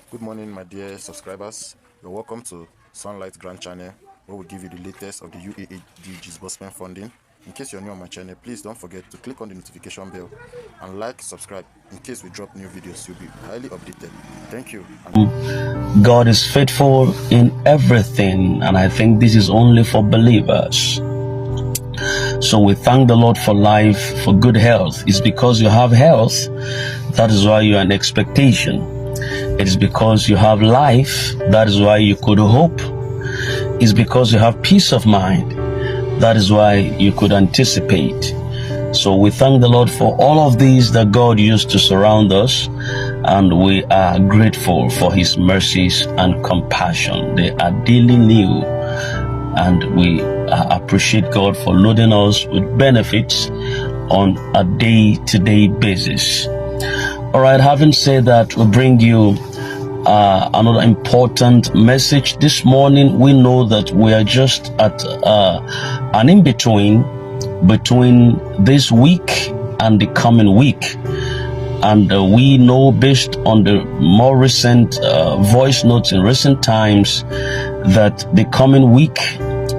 Good morning, my dear subscribers. You're welcome to Sunlight Grant channel, where we give you the latest of the UAAG disbursement funding. In case you're new on my channel, please don't forget to click on the notification bell and subscribe. In case we drop new videos, you'll be highly updated. Thank you. God is faithful in everything, and I think this is only for believers. So we thank the Lord for life, for good health. It's because you have health, that is why you are in expectation. It is because you have life, that is why you could hope. It's because you have peace of mind, that is why you could anticipate. So we thank the Lord for all of these that God used to surround us, and we are grateful for His mercies and compassion. They are daily new, and we appreciate God for loading us with benefits on a day-to-day basis. All right, having said that, we bring you another important message this morning. We know that we are just at an in-between between this week and the coming week. And we know, based on the more recent voice notes in recent times, that the coming week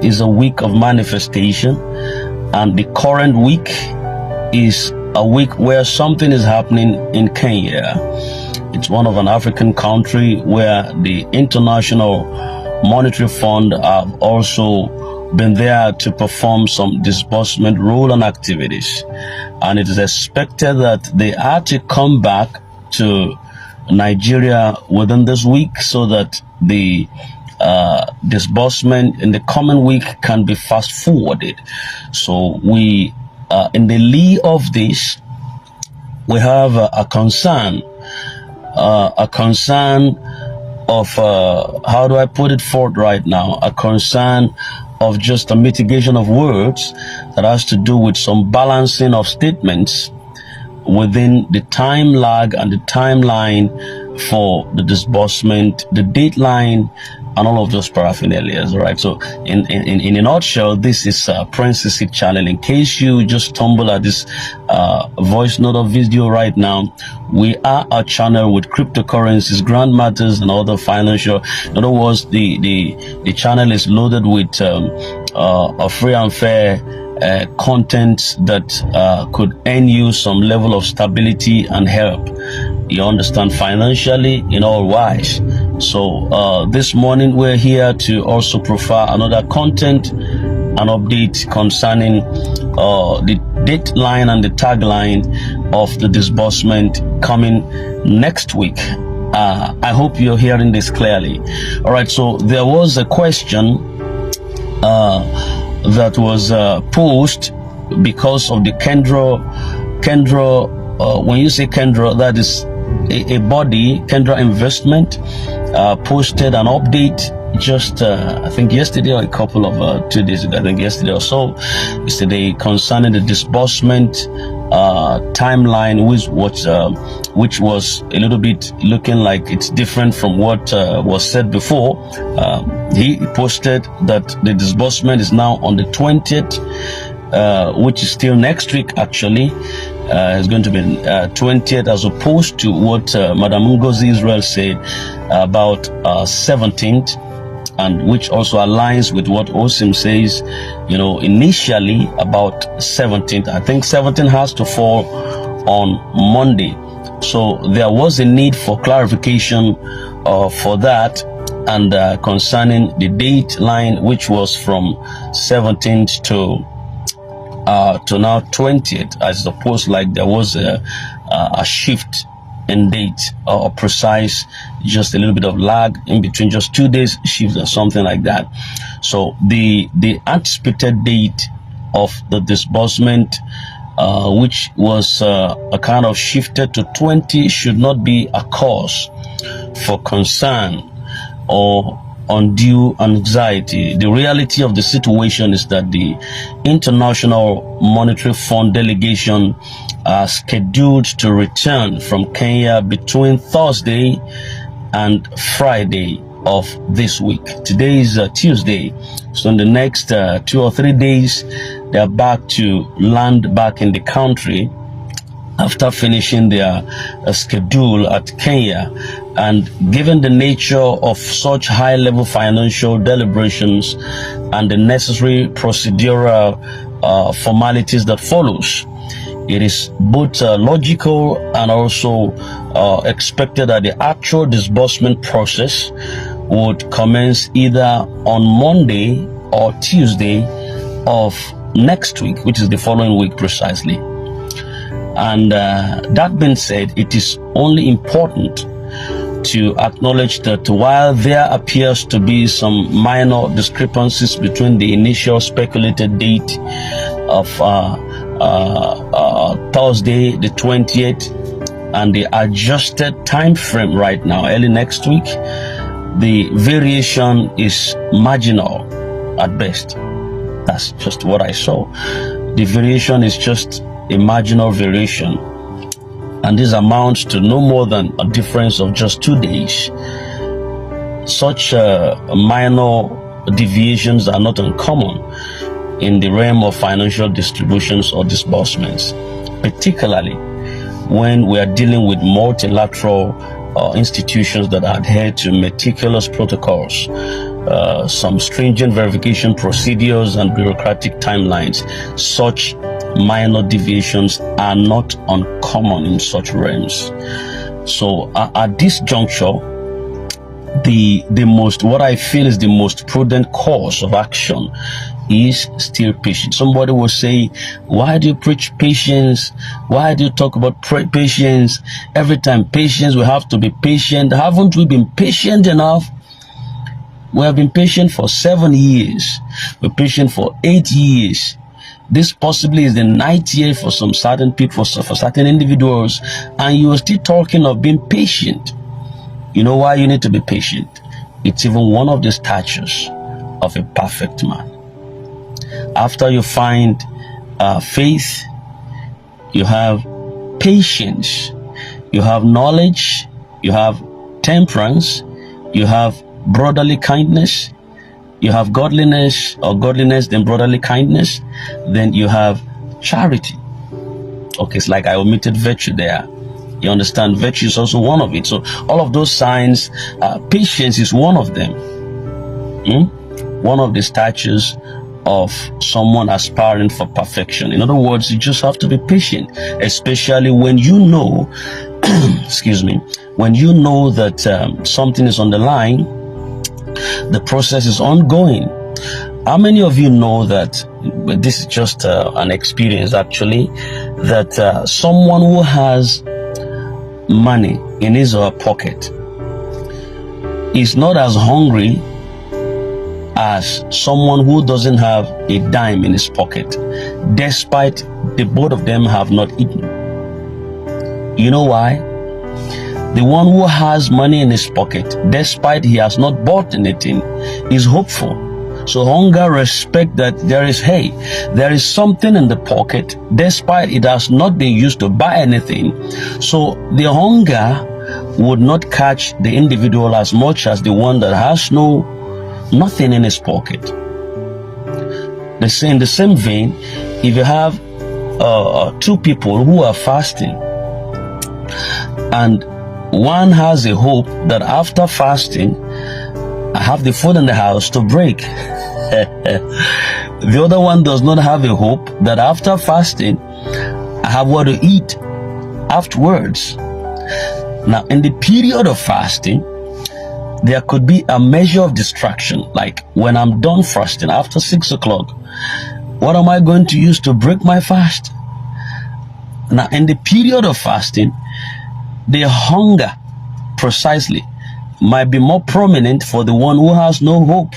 is a week of manifestation, and the current week is a week where something is happening in Kenya. It's one of an African country where the International Monetary Fund have also been there to perform some disbursement role and activities. And it is expected that they are to come back to Nigeria within this week, so that the disbursement in the coming week can be fast forwarded. So we, in the lee of this, we have a concern of, how do I put it forth right now? A concern of just a mitigation of words that has to do with some balancing of statements within the time lag and the timeline for the disbursement, the dateline, and all of those paraphernalias, right? So in a nutshell, this is Princess channel. In case you just stumble at this voice note or video right now, we are a channel with cryptocurrencies, grand matters, and other financial. In other words, the channel is loaded with a free and fair content that could earn you some level of stability and help. You understand, financially in all wise. So this morning we're here to also provide another content and update concerning the dateline and the tagline of the disbursement coming next week. I hope you're hearing this clearly. All right, so there was a question that was posed because of the Kendra, when you say Kendra, that is a body. Kendra Investment posted an update just I think yesterday, or a couple of 2 days ago, I think yesterday or so, yesterday, concerning the disbursement timeline, which was a little bit looking like it's different from what was said before. He posted that the disbursement is now on the 20th, which is still next week actually. It's going to be 20th, as opposed to what Madam Ngozi Israel said about 17th, and which also aligns with what Osim says, you know, initially about 17th. I think 17th has to fall on Monday. So there was a need for clarification for that, and concerning the date line, which was from 17th to now 20th, I suppose, like there was a shift in date, or precise, just a little bit of lag in between, just 2 days shift or something like that. So the anticipated date of the disbursement, which was a kind of shifted to 20, should not be a cause for concern or undue anxiety. The reality of the situation is that the International Monetary Fund delegation are scheduled to return from Kenya between Thursday and Friday of this week. Today is Tuesday, so in the next 2 or 3 days, they are back to land back in the country. after finishing their schedule at Kenya, and given the nature of such high-level financial deliberations and the necessary procedural formalities that follows, it is both logical and also expected that the actual disbursement process would commence either on Monday or Tuesday of next week, which is the following week precisely. And that being said, it is only important to acknowledge that while there appears to be some minor discrepancies between the initial speculated date of Thursday the 20th and the adjusted time frame right now, early next week, the variation is marginal at best. That's just what I saw. The variation is just a marginal variation, and this amounts to no more than a difference of just 2 days. Such minor deviations are not uncommon in the realm of financial distributions or disbursements, particularly when we are dealing with multilateral institutions that adhere to meticulous protocols, some stringent verification procedures and bureaucratic timelines. Such minor deviations are not uncommon in such realms. So at this juncture, what I feel is the most prudent course of action is still patience. Somebody will say, why do you preach patience? Why do you talk about patience? Every time patience, we have to be patient. Haven't we been patient enough? We have been patient for 7 years. We're patient for 8 years. This possibly is the 9th year for some certain people, for certain individuals, and you are still talking of being patient. You know why you need to be patient? It's even one of the statutes of a perfect man. After you find faith, you have patience, you have knowledge, you have temperance, you have brotherly kindness, you have godliness, or godliness then brotherly kindness, then you have charity. Okay, it's like I omitted virtue there. You understand? Virtue is also one of it. So all of those signs, patience is one of them. One of the statutes of someone aspiring for perfection. In other words, you just have to be patient, especially when you know, excuse me, when you know that something is on the line, the process is ongoing. How many of you know that, this is just an experience actually, that someone who has money in his or her pocket is not as hungry as someone who doesn't have a dime in his pocket, despite the both of them have not eaten? You know why? The one who has money in his pocket, despite he has not bought anything, is hopeful. So hunger respects that there is something in the pocket, despite it has not been used to buy anything. So the hunger would not catch the individual as much as the one that has nothing in his pocket. In the same vein, if you have two people who are fasting, and one has a hope that after fasting, I have the food in the house to break. The other one does not have a hope that after fasting, I have what to eat afterwards. Now, in the period of fasting, there could be a measure of distraction. Like when I'm done fasting after 6 o'clock, what am I going to use to break my fast? Now, in the period of fasting, the hunger precisely might be more prominent for the one who has no hope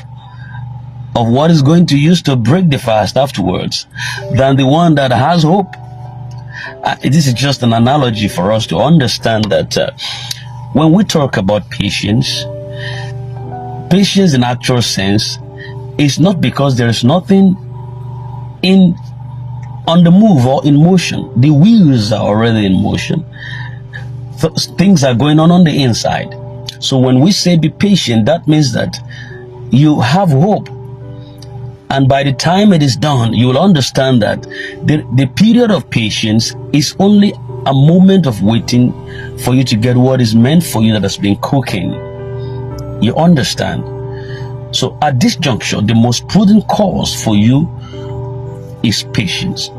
of what is going to use to break the fast afterwards than the one that has hope. This is just an analogy for us to understand that when we talk about patience in actual sense is not because there is nothing on the move or in motion. The wheels are already in motion. Things are going on the inside. So when we say be patient, that means that you have hope. And by the time it is done, you will understand that the period of patience is only a moment of waiting for you to get what is meant for you that has been cooking. You understand? So at this juncture, the most prudent course for you is patience.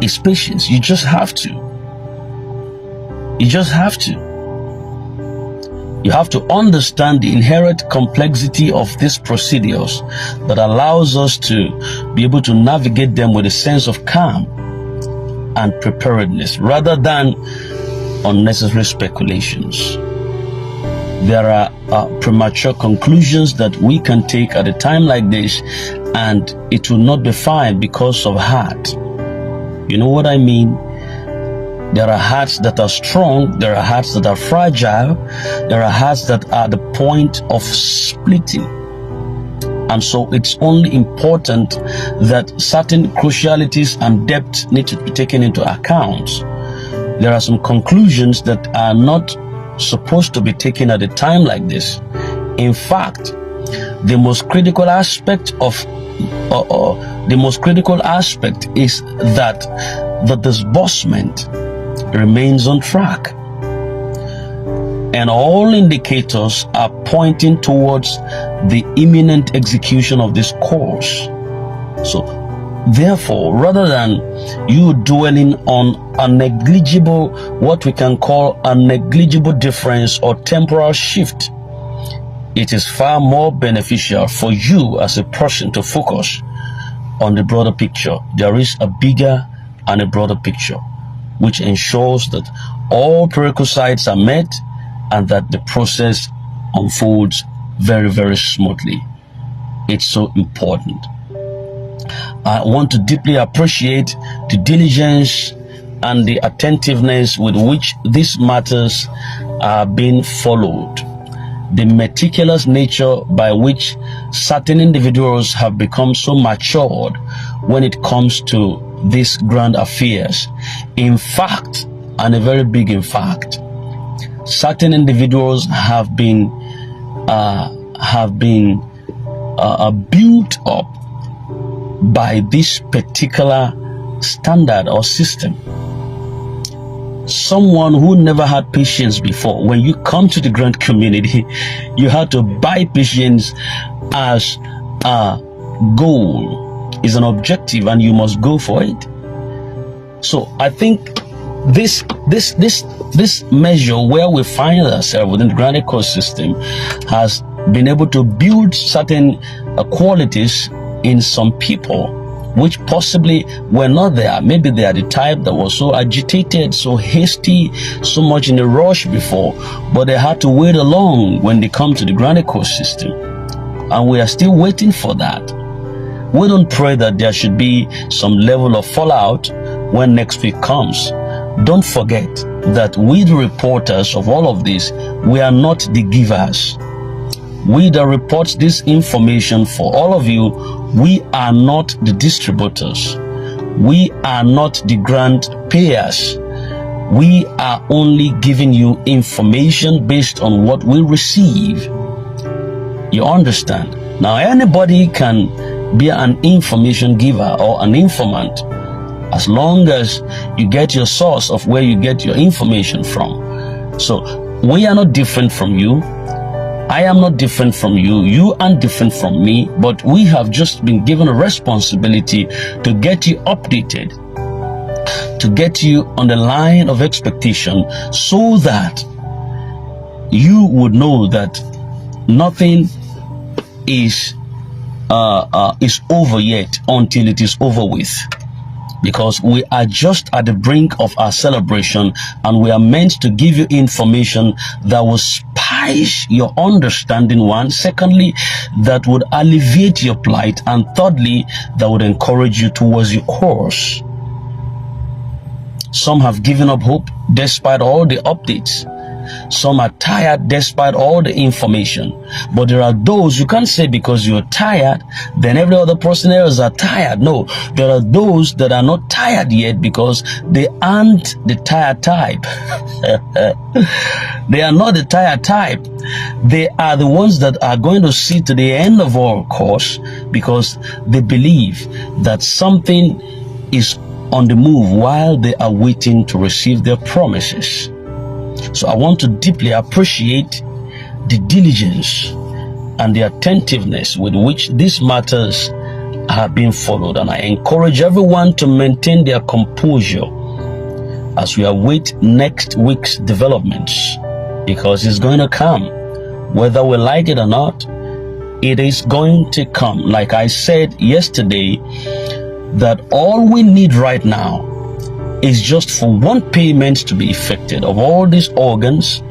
It's patience. You just have to. You just have to. You have to understand the inherent complexity of these procedures that allows us to be able to navigate them with a sense of calm and preparedness rather than unnecessary speculations. There are premature conclusions that we can take at a time like this, and it will not be fine because of heart. You know what I mean? There are hearts that are strong, there are hearts that are fragile, there are hearts that are at the point of splitting. And so it's only important that certain crucialities and depths need to be taken into account. There are some conclusions that are not supposed to be taken at a time like this. In fact, the most critical aspect is that the disbursement remains on track, and all indicators are pointing towards the imminent execution of this course. So therefore, rather than you dwelling on a negligible, what we can call a negligible difference or temporal shift, it is far more beneficial for you as a person to focus on the broader picture. There is a bigger and a broader picture, which ensures that all prerequisites are met and that the process unfolds very, very smoothly. It's so important. I want to deeply appreciate the diligence and the attentiveness with which these matters are being followed. The meticulous nature by which certain individuals have become so matured when it comes to these grand affairs. In fact, and a very big in fact, certain individuals have been built up by this particular standard or system. Someone who never had patience before, when you come to the grant community, you have to buy patience as a goal, is an objective, and you must go for it. So I think this measure where we find ourselves within the grant ecosystem has been able to build certain qualities in some people which possibly were not there. Maybe they are the type that was so agitated, so hasty, so much in a rush before, but they had to wait along when they come to the grant ecosystem, and we are still waiting for that. We don't pray that there should be some level of fallout when next week comes. Don't forget that we, the reporters of all of this, we are not the givers. We that reports this information for all of you, we are not the distributors. We are not the grant payers. We are only giving you information based on what we receive. You understand? Now, anybody can be an information giver or an informant, as long as you get your source of where you get your information from. So we are not different from you. I am not different from you. You aren't different from me, but we have just been given a responsibility to get you updated, to get you on the line of expectation, so that you would know that nothing is over yet until it is over with. Because we are just at the brink of our celebration, and we are meant to give you information that will spice your understanding, one. Secondly, that would alleviate your plight, and thirdly, that would encourage you towards your course. Some have given up hope despite all the updates. Some are tired despite all the information. But there are those, you can't say because you're tired, then every other person else are tired. No, there are those that are not tired yet because they aren't the tired type. They are not the tired type. They are the ones that are going to see to the end of our course, because they believe that something is on the move while they are waiting to receive their promises. So I want to deeply appreciate the diligence and the attentiveness with which these matters are being followed, and I encourage everyone to maintain their composure as we await next week's developments, because it's going to come. Whether we like it or not, it is going to come. Like I said yesterday, that all we need right now is just for one payment to be effected of all these organs